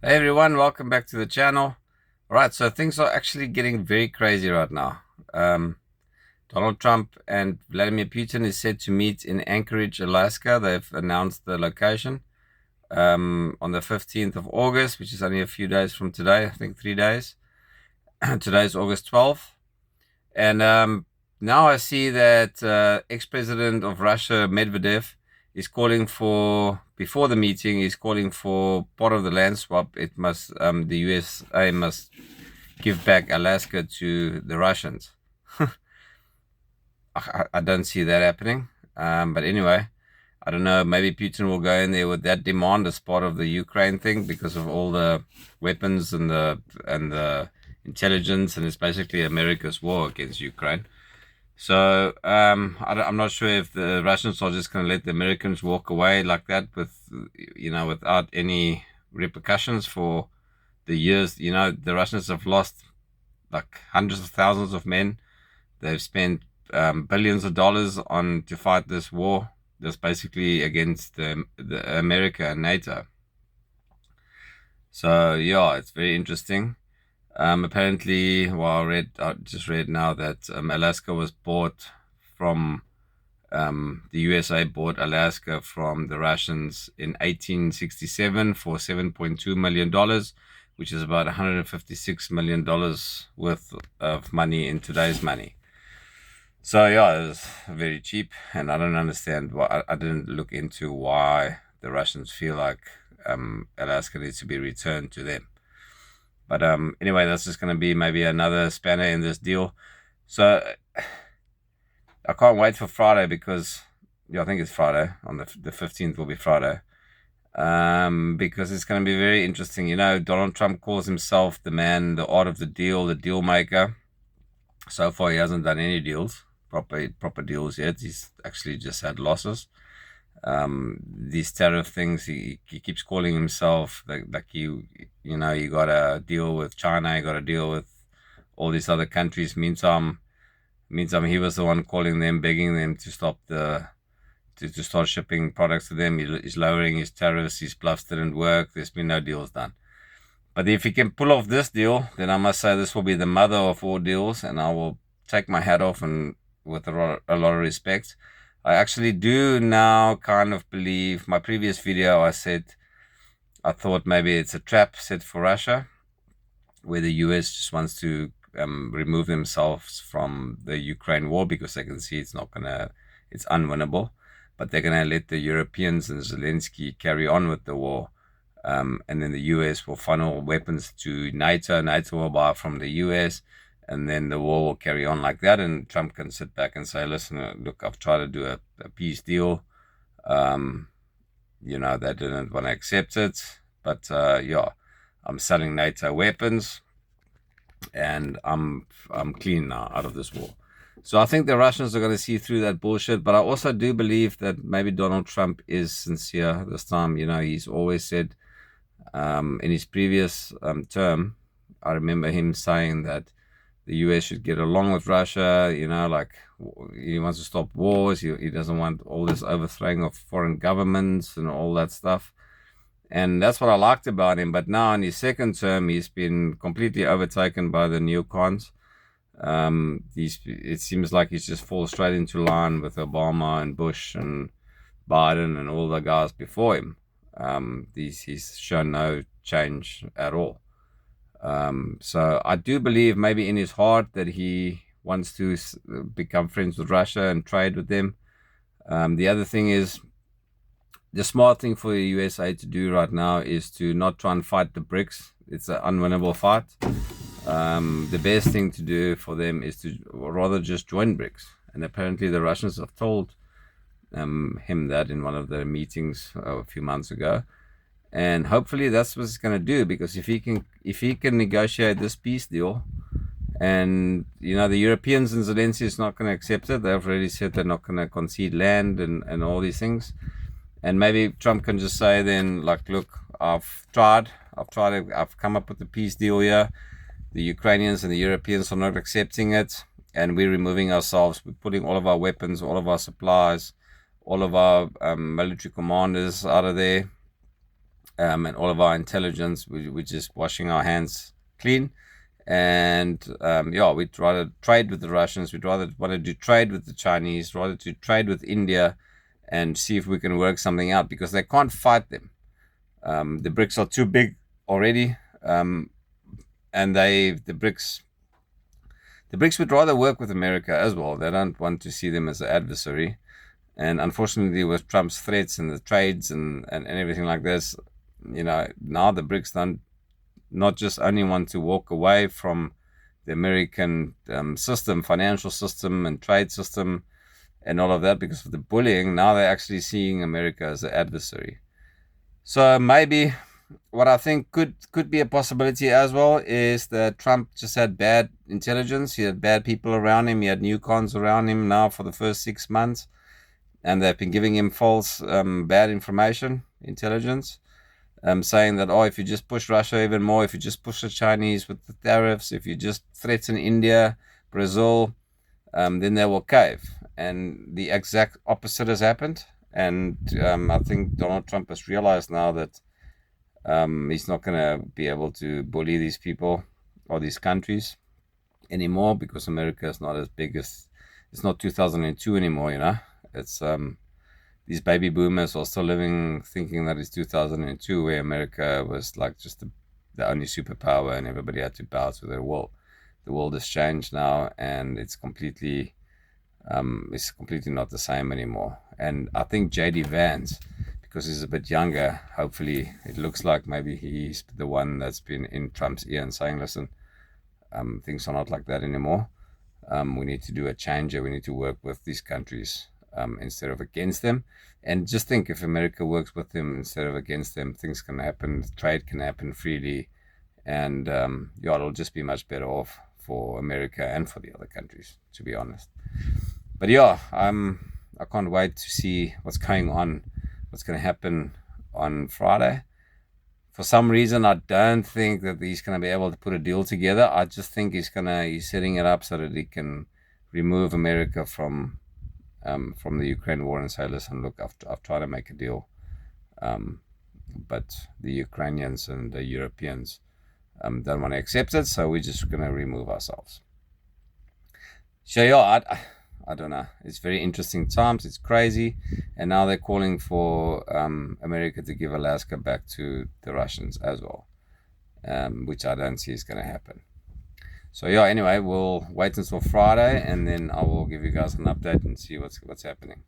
Hey everyone, welcome back to the channel. All right, so things are actually getting very crazy right now. Donald Trump and Vladimir Putin is set to meet in Anchorage, Alaska. They've announced the location on the 15th of August, which is only a few days from today, I think 3 days. Today is August 12th. And now I see that ex-president of Russia, Medvedev, is calling for, before the meeting, is calling for part of the land swap. It must, the USA must give back Alaska to the Russians. I don't see that happening. But anyway, I don't know. Maybe Putin will go in there with that demand as part of the Ukraine thing because of all the weapons and the intelligence, and it's basically America's war against Ukraine. So I'm not sure if the Russians are just going to let the Americans walk away like that without any repercussions for the years. The Russians have lost like hundreds of thousands of men. They've spent billions of dollars on to fight this war that's basically against the America and NATO. So yeah, it's very interesting. Apparently, well, I just read now that Alaska was bought from the USA bought Alaska from the Russians in 1867 for $7.2 million, which is about $156 million worth of money in today's money. So yeah, it was very cheap, and I don't understand why. I didn't look into why the Russians feel like Alaska needs to be returned to them. But anyway, that's just going to be maybe another spanner in this deal. So I can't wait for Friday because I think it's Friday. On the 15th will be Friday. Because it's going to be very interesting. Donald Trump calls himself the man, the art of the deal maker. So far, he hasn't done any deals, proper deals yet. He's actually just had losses. These tariff things, he keeps calling himself like you got to deal with China, you got to deal with all these other countries. Meantime, he was the one calling them, begging them to stop to start shipping products to them. He's lowering his tariffs. His bluffs didn't work. There's been no deals done. But if he can pull off this deal, then I must say this will be the mother of all deals, and I will take my hat off and with a lot of respect. I actually do now kind of believe my previous video. I thought maybe it's a trap set for Russia, where the US just wants to remove themselves from the Ukraine war because they can see it's unwinnable, but they're gonna let the Europeans and Zelensky carry on with the war, and then the US will funnel weapons to NATO. NATO will buy from the US, and then the war will carry on like that, and Trump can sit back and say, listen, look, I've tried to do a peace deal. They didn't want to accept it, but yeah, I'm selling NATO weapons, and I'm clean now out of this war. So I think the Russians are going to see through that bullshit, but I also do believe that maybe Donald Trump is sincere this time. He's always said in his previous term, I remember him saying that the US should get along with Russia, like he wants to stop wars. He doesn't want all this overthrowing of foreign governments and all that stuff. And that's what I liked about him. But now in his second term, he's been completely overtaken by the neocons. It seems like he's just fallen straight into line with Obama and Bush and Biden and all the guys before him. He's shown no change at all. So I do believe maybe in his heart that he wants to become friends with Russia and trade with them. The other thing is, the smart thing for the USA to do right now is to not try and fight the BRICS. It's an unwinnable fight. The best thing to do for them is to rather just join BRICS. And apparently the Russians have told him that in one of their meetings a few months ago. And hopefully that's what he's going to do, because if he can negotiate this peace deal, and the Europeans and Zelensky is not going to accept it. They've already said they're not going to concede land and all these things. And maybe Trump can just say then, like, look, I've come up with a peace deal here. The Ukrainians and the Europeans are not accepting it, and we're removing ourselves. We're putting all of our weapons, all of our supplies, all of our military commanders out of there. and all of our intelligence. We're just washing our hands clean. And we'd rather trade with the Russians. We'd rather want to do trade with the Chinese, rather to trade with India and see if we can work something out, because they can't fight them. The BRICS are too big already. And the BRICS would rather work with America as well. They don't want to see them as an adversary. And unfortunately, with Trump's threats and the trades and everything like this, now the BRICS don't not just only want to walk away from the American system, financial system and trade system and all of that because of the bullying. Now they're actually seeing America as an adversary. So maybe what I think could be a possibility as well is that Trump just had bad intelligence. He had bad people around him. He had new cons around him now for the first 6 months. And they've been giving him false bad information, intelligence. Saying that, if you just push Russia even more, if you just push the Chinese with the tariffs, if you just threaten India, Brazil, then they will cave. And the exact opposite has happened. And I think Donald Trump has realized now that he's not going to be able to bully these people or these countries anymore, because America is not as big as, it's not 2002 anymore, It's these baby boomers are still living thinking that it's 2002, where America was like just the only superpower and everybody had to bow to their will. The world has changed now, and it's completely not the same anymore. And I think JD Vance, because he's a bit younger, hopefully it looks like maybe he's the one that's been in Trump's ear and saying, listen, things are not like that anymore. We need to do a change. We need to work with these countries instead of against them. And just think, if America works with them instead of against them, things can happen, trade can happen freely, and it'll just be much better off for America and for the other countries, to be honest. But I can't wait to see what's going on, what's going to happen on Friday. For some reason, I don't think that he's going to be able to put a deal together. I just think he's setting it up so that he can remove America from the Ukraine war and say, listen, look, I've tried to make a deal, but the Ukrainians and the Europeans don't want to accept it, so we're just going to remove ourselves. So I don't know. It's very interesting times. It's crazy, and now they're calling for America to give Alaska back to the Russians as well, which I don't see is going to happen. So anyway, we'll wait until Friday, and then I will give you guys an update and see what's happening.